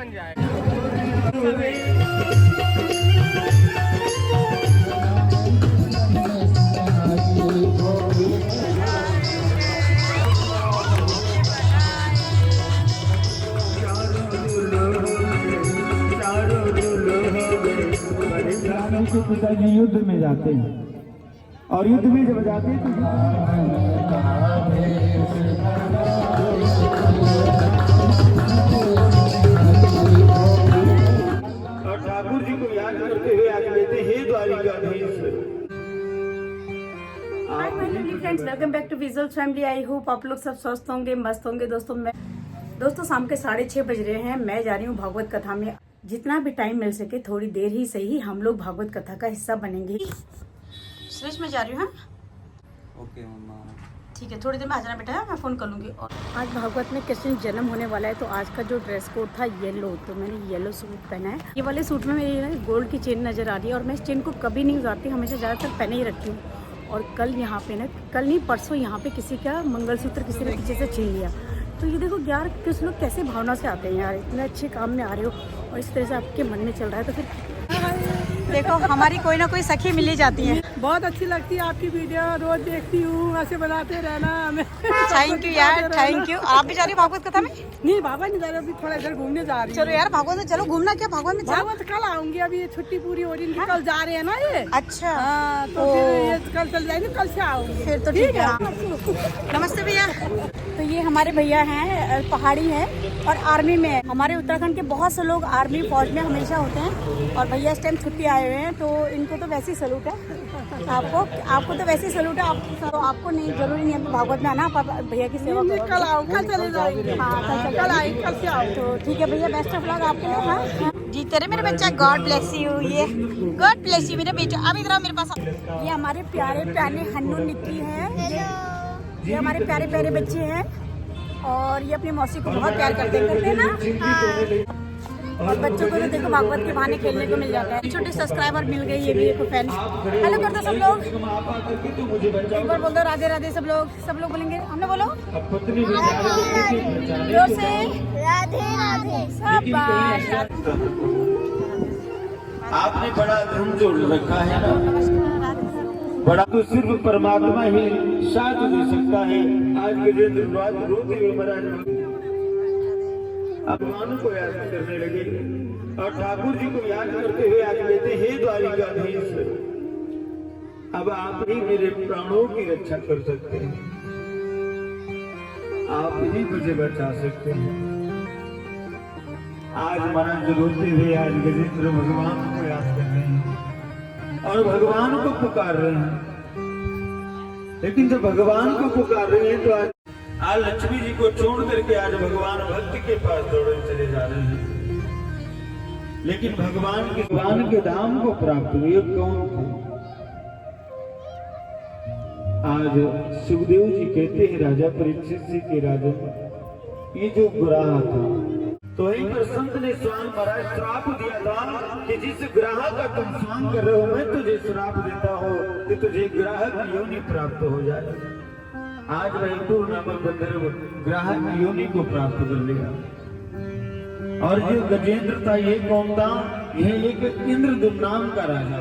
बन जाएगा। के पिताजी युद्ध में जाते हैं और युद्ध में जब जाते हैं और ठाकुर जी को याद करते हुए आज लेते हैं Dwarkadhish. Hi my lovely friends, welcome back to visual family. I hope आप लोग सब स्वस्थ होंगे, मस्त होंगे। दोस्तों शाम के 6:30 बज रहे हैं। मैं जा रही हूँ भागवत कथा में। जितना भी टाइम मिल सके, थोड़ी देर ही सही, हम लोग भागवत कथा का हिस्सा बनेंगे। सुरेश मैं जा रही हूँ। ओके मम्मा, ठीक है, थोड़ी देर में आ जाना बेटा, मैं फोन कर लूंगी। और आज भागवत में कृष्ण जन्म होने वाला है, तो आज का जो ड्रेस कोड था येलो, तो मैंने येलो सूट पहना है। ये वाले सूट में मेरी गोल्ड की चेन नजर आ रही है और मैं इस चेन को कभी नहीं उतारती, हमेशा ज़्यादातर पहने ही रखती हूँ। और कल यहाँ पे ना, कल नहीं परसों यहाँ पे किसी का मंगलसूत्र किसी ने पीछे से छीन लिया। तो ये देखो यार, कुछ लोग कैसे भावना से आते हैं यार, इतने अच्छे काम में आ रहे हो और इस तरह से आपके मन में चल रहा है, तो फिर देखो हमारी कोई ना कोई सखी मिल ही जाती है। बहुत अच्छी लगती है आपकी वीडियो, रोज देखती हूँ, ऐसे बनाते रहना हमें। थैंक यू यार, थैंक यू। आप भी जा रही हो भागवत कथा में? नहीं बाबा नहीं जा रही, अभी थोड़ा इधर घूमने जा रही हूँ। चलो यार भागवत में चलो, घूमना क्या भागवत में? भागवत कल आऊंगी, अभी ये छुट्टी पूरी हो रही है, कल जा रहे हैं ना ये। अच्छा हाँ, तो फिर ये कल चल जाएंगे, कल से आऊंगी। फिर तो ठीक है। नमस्ते भैया। तो ये हमारे भैया हैं, पहाड़ी हैं और आर्मी में है। हमारे उत्तराखंड के बहुत से लोग आर्मी फौज में हमेशा होते हैं और भैया इस टाइम छुट्टी आए हुए हैं, तो इनको तो वैसे ही सलूट है। आपको तो वैसे ही सलूट है। तो आपको नहीं, जरूरी नहीं है भागवत में आना, आप भैया की सेवा करो। कल आओ, कल चले जाएंगे। हाँ कल आएंगे, कल से आओ। तो ठीक है भैया, बेस्ट ऑफ लक आपके लिए। हाँ जीते रहे मेरे बच्चा, गॉड ब्लेस यू। ये गॉड ब्लेस यू मेरे बेटा। अब इधर आओ मेरे पास। ये हमारे प्यारे प्यारे हन्नू निक्की है। ये हमारे प्यारे प्यारे बच्चे हैं और ये अपनी मौसी को बहुत प्यार करते हैं ना। और बच्चों को तो देखो भागवत के बहाने खेलने को मिल जाता है। छोटे सब्सक्राइबर मिल गए, ये भी एक फैन। हेलो कर दो सब लोग, एक बार बोल दो राधे राधे। सब लोग बोलेंगे, हमने बोलो जोर से राधे राधे। सब आपने बड़ा धर्म जोड़ रखा है ना, बड़ा तो सिर्फ परमात्मा ही साथ दे सकता है। आज गजेंद्र रोते हुए महाराज भगवान को याद करने लगे और ठाकुर जी को याद करते हुए आज लेते हैं द्वारिकाधीश। अब आप ही मेरे प्राणों की रक्षा कर सकते हैं, आप ही मुझे बचा सकते हैं। आज महाराज रोते हुए आज गजेंद्र भगवान को याद कर रहे हैं और भगवान को पुकार रहे हैं। लेकिन जब भगवान को पुकार रहे हैं तो आज लक्ष्मी जी को छोड़ करके आज भगवान भक्त के पास दौड़े चले जा रहे हैं। लेकिन भगवान के धाम को प्राप्त हुए कौन थे? आज सुखदेव जी कहते हैं राजा परीक्षित जी के राजन, ये जो ग्राह था, तो वहीं पर संत ने स्वयं महाराज श्राप दिया था कि जिस ग्राह का तुम स्वांग कर रहे हो, मैं तुझे श्राप देता हूँ कि तुझे ग्राह की योनि प्राप्त हो जाए। आज वैकुंठ नामक गंधर्व ग्राह की योनि को प्राप्त कर लिया। और जो गजेंद्र था, ये कौन था? यह एक इंद्रदुम्न नाम का राजा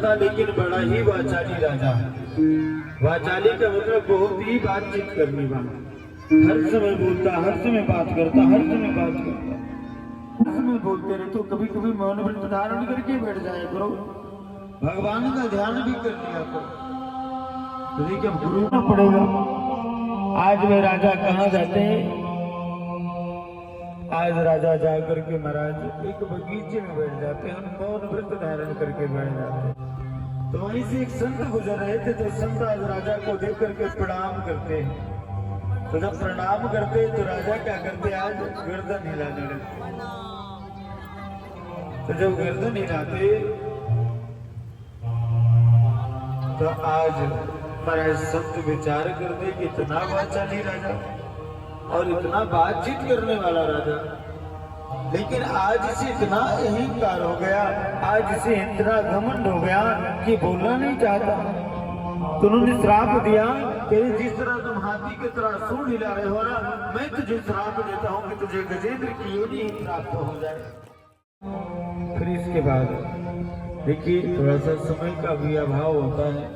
था, लेकिन बड़ा ही वाचाली राजा। वाचाली का मतलब बहुत ही बातचीत करने वाला, हर समय बोलता, हर समय बात करता, हर समय बोलते रहे। तो कभी कभी मौन व्रत धारण करके बैठ जाए करो, भगवान का ध्यान भी कर लिया करो, तो देखिए गुरु ना पड़ेगा। आज वे राजा कहाँ जाते हैं? आज राजा जा करके महाराज एक बगीचे में बैठ जाते हैं, मौन व्रत धारण करके बैठ जाते हैं। तो वहीं से एक संत गुजर रहे थे, तो संत आज राजा को देख करके प्रणाम करते हैं। तो जब प्रणाम करते तो राजा क्या करते? आज गर्दन हिलाने लगते। तो जब गर्दन हिलाते तो आज महाराज संत विचार करते कि इतना वाचाली राजा और इतना बातचीत करने वाला राजा, लेकिन आज इसे इतना अहंकार हो गया, आज इसे इतना घमंड हो गया कि बोलना नहीं चाहता। तो उन्होंने श्राप दिया तेरे जिस तरह तुम हाथी की तरह सूंड हिला रहे हो ना, मैं तुझे श्राप देता हूँ कि तुझे गजेंद्र की योनि ही प्राप्त हो जाए। फिर इसके बाद देखिए थोड़ा सा समय का भी अभाव होता है।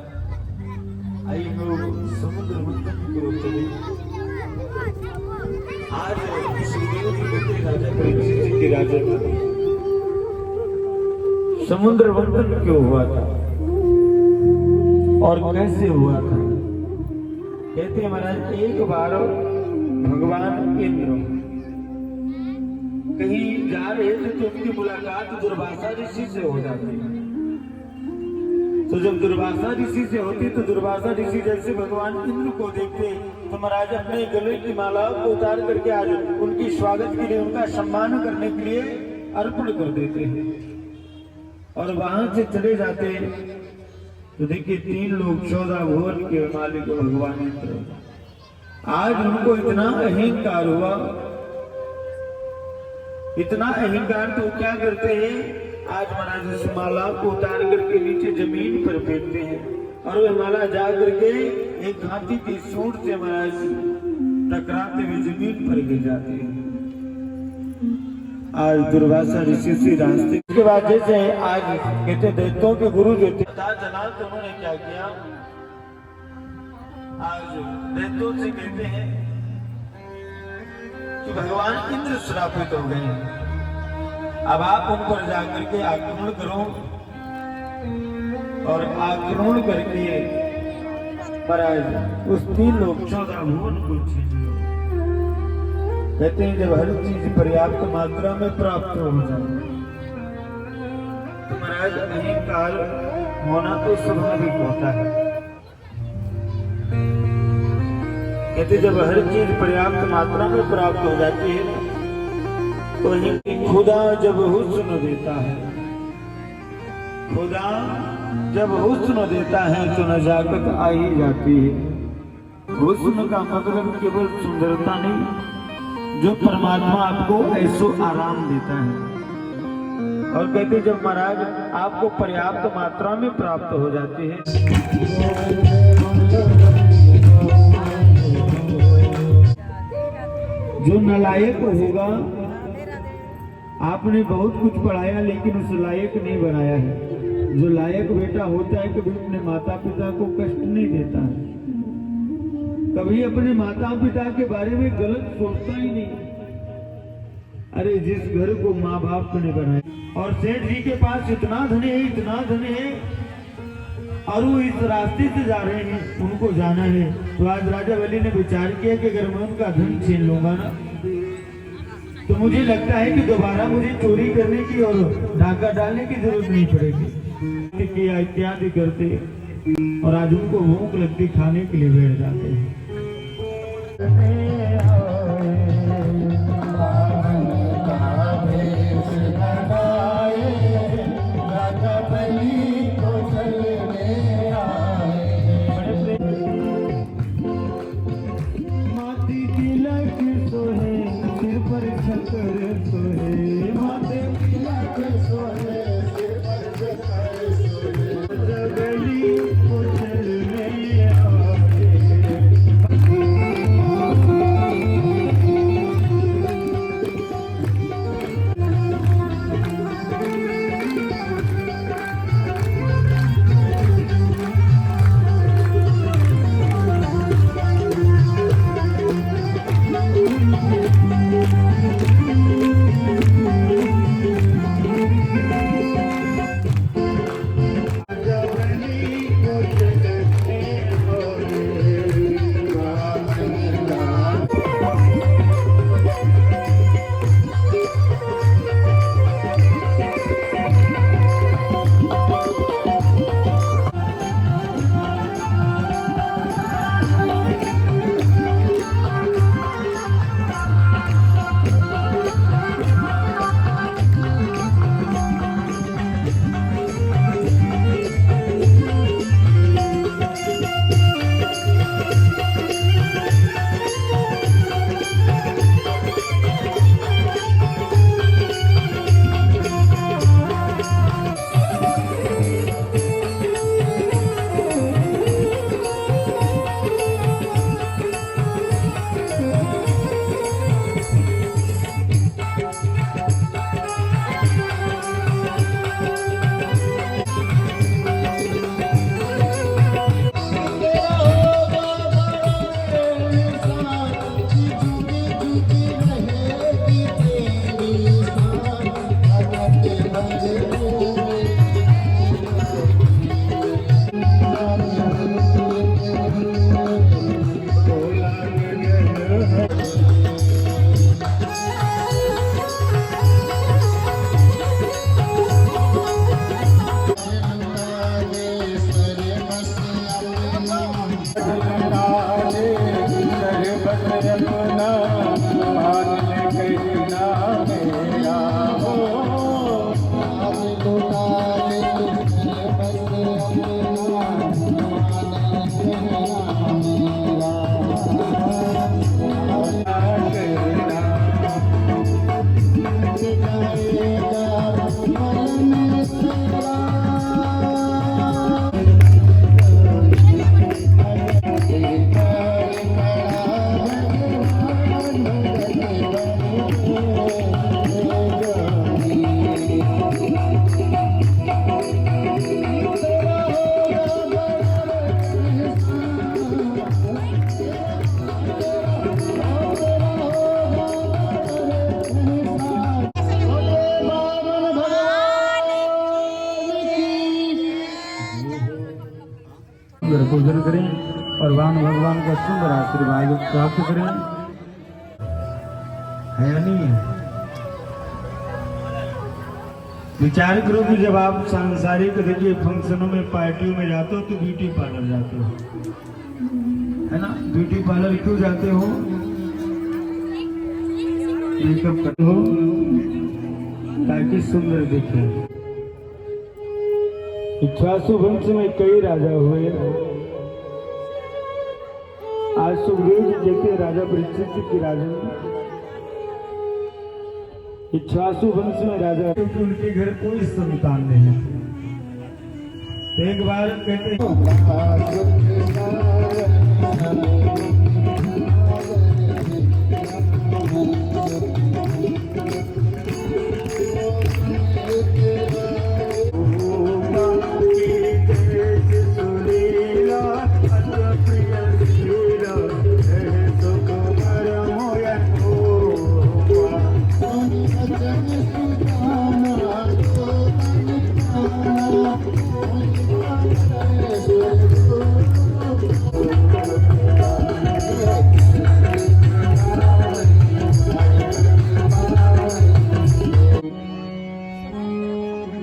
आइए लोग समुद्र मंथन की ओर चले। आज सुखदेव जी कहते राजा परीक्षित जी की राजत्व समुद्र मंथन क्यों हुआ था और कैसे हुआ था। कहते हैं महाराज एक बार भगवान इंद्र कहीं जा रहे थे तो उनकी मुलाकात दुर्वासा ऋषि से हो जाती है। तो जब दुर्वासा ऋषि से होती तो दुर्वासा ऋषि जैसे भगवान इंद्र को देखते तो महाराज अपने गले की माला को उतार करके आज उनकी स्वागत के लिए उनका सम्मान करने के लिए अर्पण कर देते हैं और वहां से चले जाते हैं। तो देखिए 3 लोग 14 भुवन के मालिक भगवान इंद्र, आज उनको इतना अहंकार हुआ, इतना अहंकार तो क्या करते हैं आज महाराज उस माला को उतार करके नीचे जमीन पर फेंकते हैं और वह माला जा करके एक हाथी की सूंड से महाराज टकराते हुए जमीन पर गिर जाते हैं। आज दुर्वासा ऋषि से रास्ते के बाद जैसे आज कहते दैत्यों के गुरु जो थे पता चला तो उन्होंने क्या किया, आज दैत्यों से कहते हैं कि भगवान इंद्र श्रापित हो गए, अब आप उन पर जाकर के आक्रमण करो और आक्रमण करके महाराज उस 3 लोग 14 भुवन को छीन लो। कहते हैं जब हर चीज पर्याप्त मात्रा में प्राप्त हो जाए तो महाराज अहंकार होना तो स्वाभाविक होता है। कहते जब हर चीज पर्याप्त मात्रा में प्राप्त हो जाती है तो खुदा जब हुस्न देता है, खुदा जब हुस्न देता है तो नजाकत आ ही जाती है। हुस्न का मतलब केवल सुंदरता नहीं, जो परमात्मा आपको ऐसो आराम देता है। और कहते जब महाराज आपको पर्याप्त मात्रा में प्राप्त हो जाती है, जो नालायक होगा, आपने बहुत कुछ पढ़ाया लेकिन उस लायक नहीं बनाया है। जो लायक बेटा होता है कभी अपने माता पिता को कष्ट नहीं देता है, कभी अपने माता पिता के बारे में गलत सोचता ही नहीं। अरे जिस घर को माँ बाप ने बनाया और सेठ जी के पास इतना धन है, इतना धन है और वो इस रास्ते से जा रहे हैं, उनको जाना है। तो आज राजा बलि ने विचार किया कि अगर मैं उनका धन छीन लूंगा ना तो मुझे लगता है कि दोबारा मुझे चोरी करने की और डाका डालने की जरूरत नहीं पड़ेगी। किया इत्यादि करते और आज उनको भूख लगती, खाने के लिए बैठ जाते हैं। अपना मान ले कहना मेरा हो आज लुटा ले तुझे बस पूजन करें और वान भगवान का सुंदर आशीर्वाद प्राप्त करें। है या नहीं है? विचार करो कि जब आप सांसारिक देखिए फंक्शनों में पार्टियों में जाते हो तो ब्यूटी पार्लर जाते हो, है ना? ब्यूटी पार्लर क्यों जाते हो? मेकअप करते हो ताकि सुंदर दिखे। इक्ष्वाकु वंश में कई राजा हुए। आज सुखदेव जी कहते हैं राजा परीक्षित की राजन इक्ष्वाकु वंश में राजा, क्योंकि उनके घर कोई संतान नहीं। एक बार कहते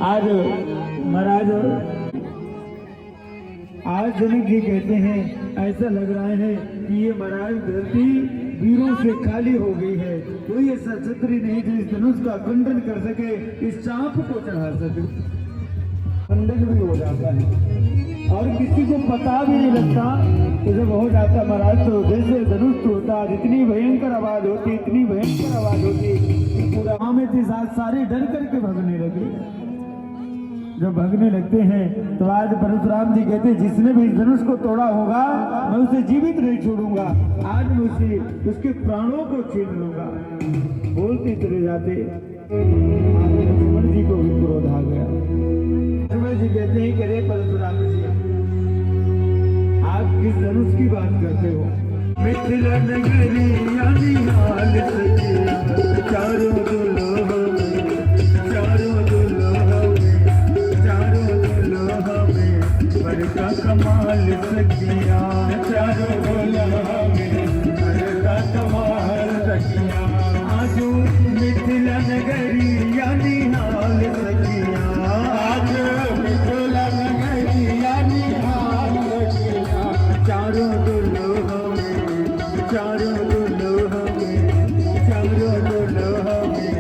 आज महाराज आज जनक जी कहते हैं ऐसा लग रहा है कि ये महाराज धरती वीरों से खाली हो गई है। कोई ऐसा छत्री नहीं जो इस धनुष का खंडन कर सके, इस चाप को चढ़ा सके। खंडन भी हो जाता है और किसी को पता भी नहीं लगता तो जब हो जाता महाराज तो जैसे धनुष टूटता, इतनी भयंकर आवाज होती, इतनी भयंकर आवाज होती कि पूरा गाँव में थे सारे डर करके भगने लगे। जब भगने लगते हैं तो आज परशुराम जी कहते हैं जिसने भी इस धनुष को तोड़ा होगा मैं उसे जीवित नहीं छोड़ूंगा, आज मैं उसके प्राणों को छीन लूंगा। बोलते चले जाते, लक्ष्मण जी को भी क्रोध आ गया। लक्ष्मण जी कहते हैं कि अरे परशुराम जी आप किस धनुष की बात करते हो? मिथिला नगरी यानी हाल सके चारों दुल्हा का कमाल सखिया, चारों दुल्हा में का कमाल सखिया। आजो मिथिला नगरी यानी हाल सखिया, आज मिथिला नगरी यानी हाल सखिया। चारों दुल्हा में चारों दुल्हा में चारों दुल्हा में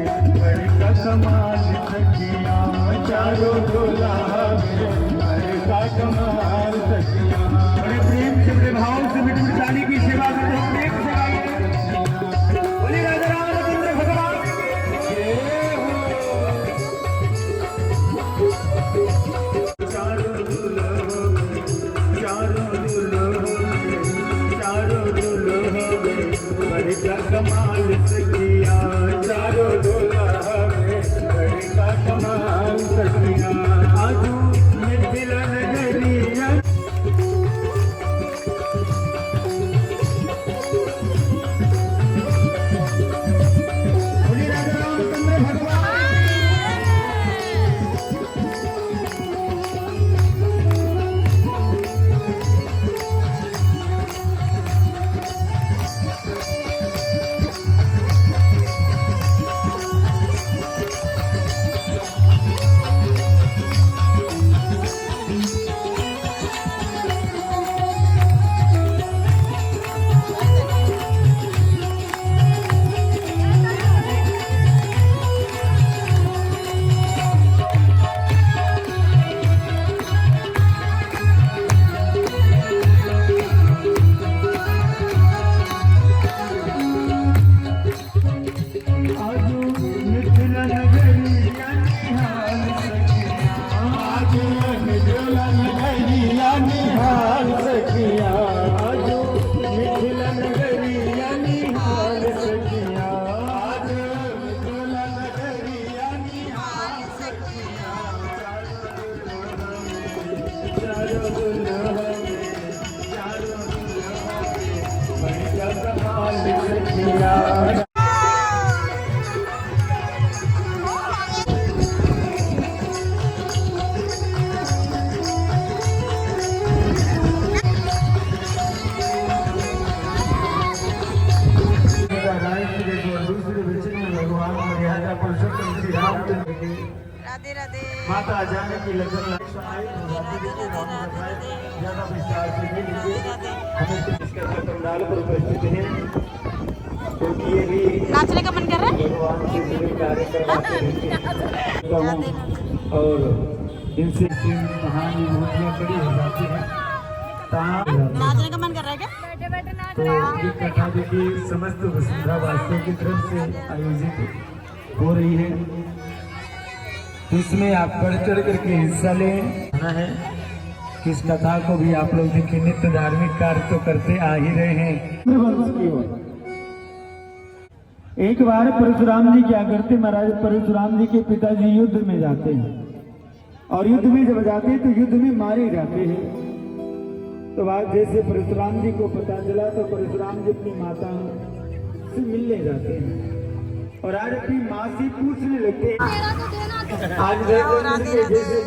का कमाल सखिया, चारों दुल्हा में कमाल सखिया। बड़े प्रेम से बड़े भाव से मिठानी की श्री और दूसरे वचन में भगवान मर्यादा पुरुषोत्तम श्री रामचंद्र की राधे राधे माता जाने की लगन ज्यादा विस्तार से नहीं लीजिए, हमें तो इसका जो पंडाल पर उपस्थित है क्योंकि ये भी नाचने का मन कर रहा है। भगवान से जुड़े कार्य करवाते रहते हैं और इनसे महान मूर्तियाँ बड़ी हो जाती हैं। नाचने का मन कर रहा है क्या? तो ये कथा देखिए समस्त वसुंधरा वासियों की तरफ से आयोजित हो रही है, तो इसमें आप बढ़ चढ़ करके हिस्सा लें है। इस कथा को भी आप लोग देखिए, नित्य धार्मिक कार्य तो करते आ ही रहे हैं। एक बार परशुराम जी क्या करते, महाराज परशुराम जी के पिताजी युद्ध में जाते हैं और युद्ध में जब जाते हैं तो युद्ध में मारे जाते हैं। तो आज जैसे परशुराम जी को पता चला तो परशुराम जी अपनी माता से मिलने जाते हैं और आज अपनी माँ से पूछने लगते हैं। आज जैसे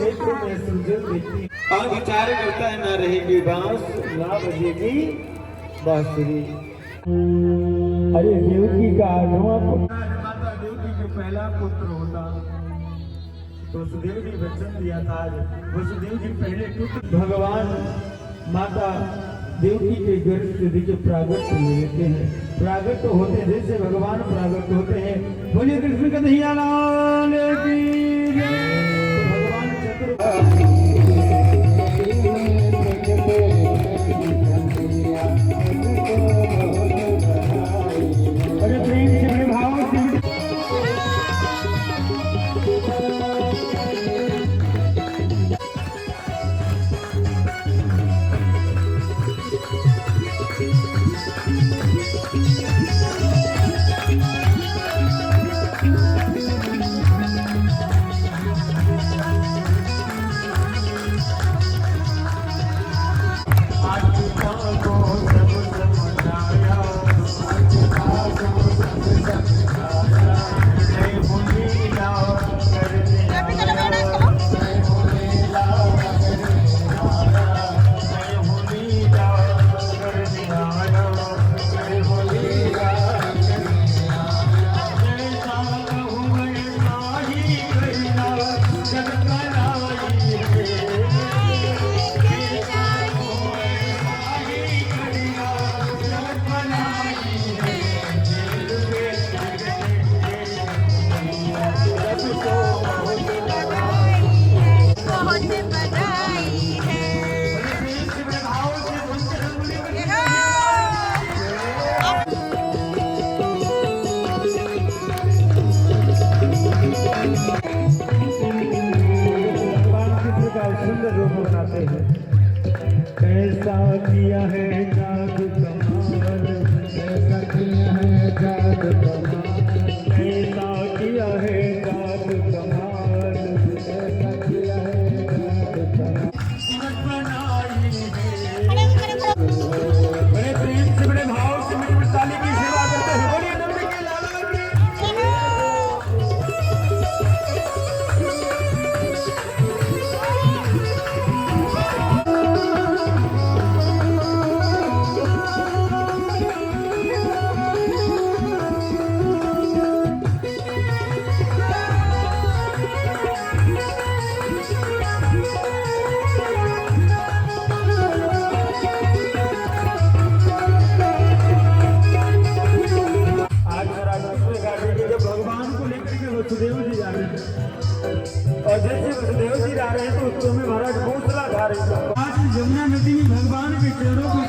नेत्र में सूजन देखती और विचार करता है, ना रहेगी बांस ना बजेगी बांसुरी। अरे देवकी का आठवां पुत्र, माता देवकी के पहला पुत्र होता तो वसुदेव जी वचन दिया था। आज वसुदेव जी पहले पुत्र भगवान माता देवकी के गर्भ से देखिए प्रागट लेते हैं। प्रागट होते जैसे भगवान प्रागट होते हैं, बोलिए कृष्ण कन्हैया लाल की जय। भगवान बड़े प्रेम से बड़े भाव से सुंदर रूप बनाते हैं। कैसा किया है जादू कमाल, कैसा किया है जादू कमाल, कैसा किया है जादू कमाल, कैसा किया है जादू कमाल। बड़े प्रेम से बड़े भाव से मेरी ताली की सेवा करते हैं। बोलिए नंदी के लाला की वसुदेव जी जा रहे हैं और जैसे वसुदेव जी जा रहे हैं तो उत्तर में महाराज घोसला गा रहे हैं। आज यमुना नदी में भगवान के चरणों को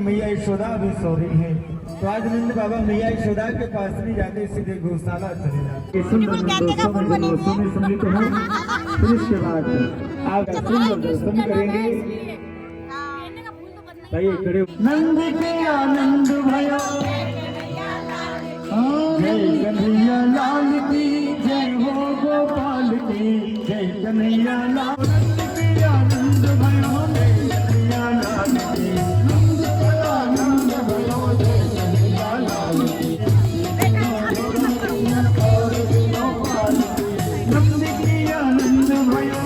मैया यशोदा भी सो रही है, तो आज नंद बाबा मैया यशोदा के पास नहीं जाते, सीधे गौशाला चले जाते। सुंदर दोस्तों में सम्मिलित हो, फिर इसके बाद आप सुंदर दर्शन करेंगे। खड़े नंद के आनंद भयो, जय कन्हैया लाल की जय हो गोपाल की जय। कन्हैया लाल की आनंद भयो रे कन्हैया लाल की नंद के आनंद भयो रे कन्हैया लाल की नंद की आनंद भयो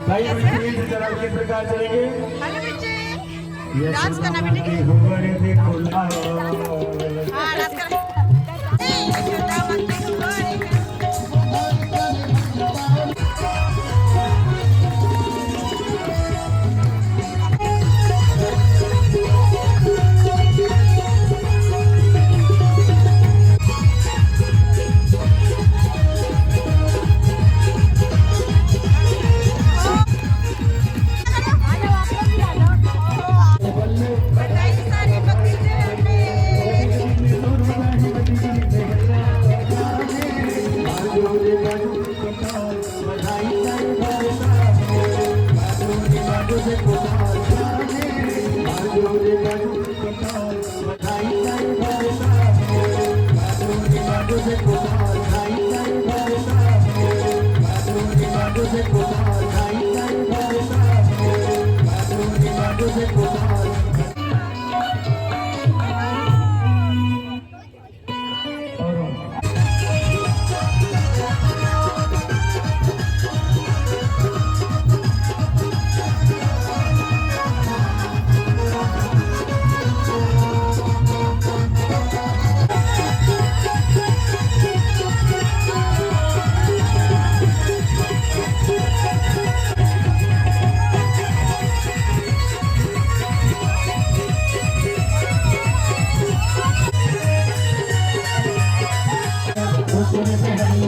भाई जरा किस प्रकार चलेंगे हेलो बच्चे ये डांस करना बेटे के हुबरे देखो ना हाँ डांस कर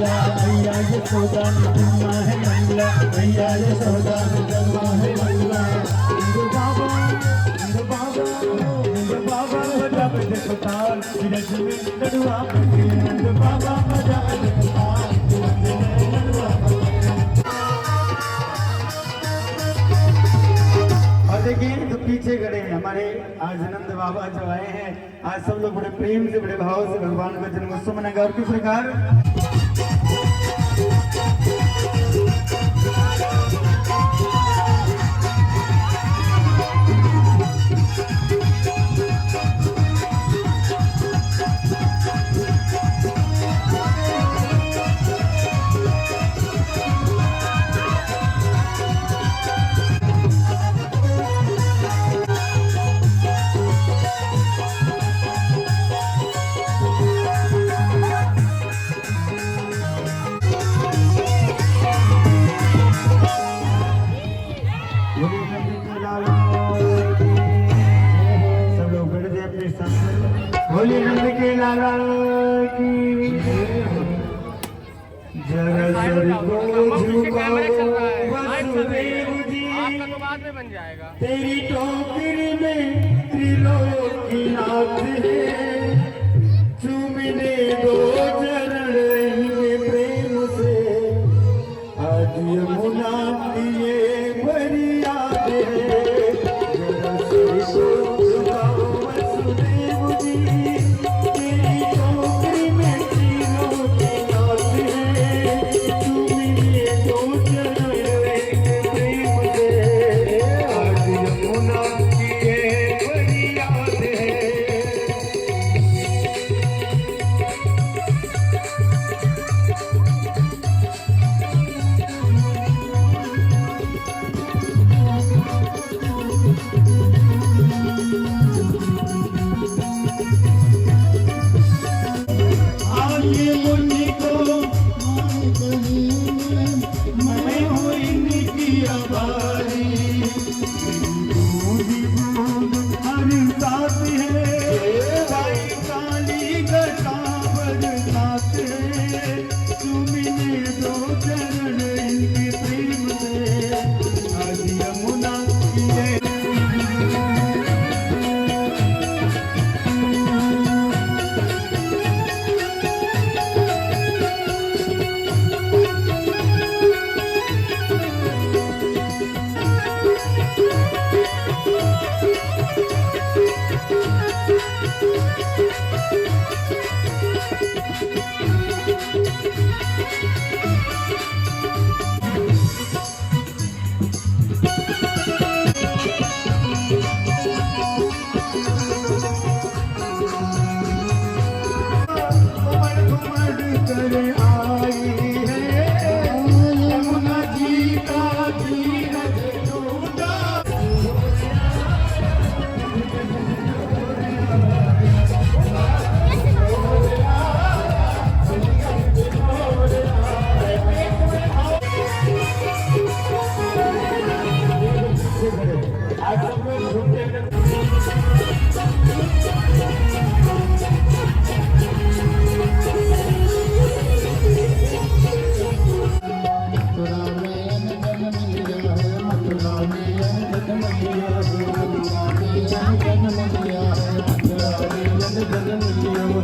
छोटा मत भैया ये सौदा जन्मा है मंगला भैया ये सौदा जन्मा है मंगला इंदु बाबा बजा बजे पुताल धीरज में नडुआ इंदु बाबा बजा बजे पुताल धीरज में नडुआ। और देखिए तो पीछे खड़े हैं हमारे आज नंद बाबा जो आए हैं आज सब लोग बड़े प्रेम से बड़े भाव से भगवान का जन्मोत्सव मनाएंगे और किस प्रकार होली नंद के लाला की जरा सर को झुकाओ वसुदेव जी तेरी टोकरी में त्रिलोकीनाथ है चूमने दो चरण में प्रेम से आज यमुना दिए भरी याद है जरा सर को झुकाओ वसुदेव जी तेरी टोकरी में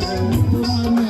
है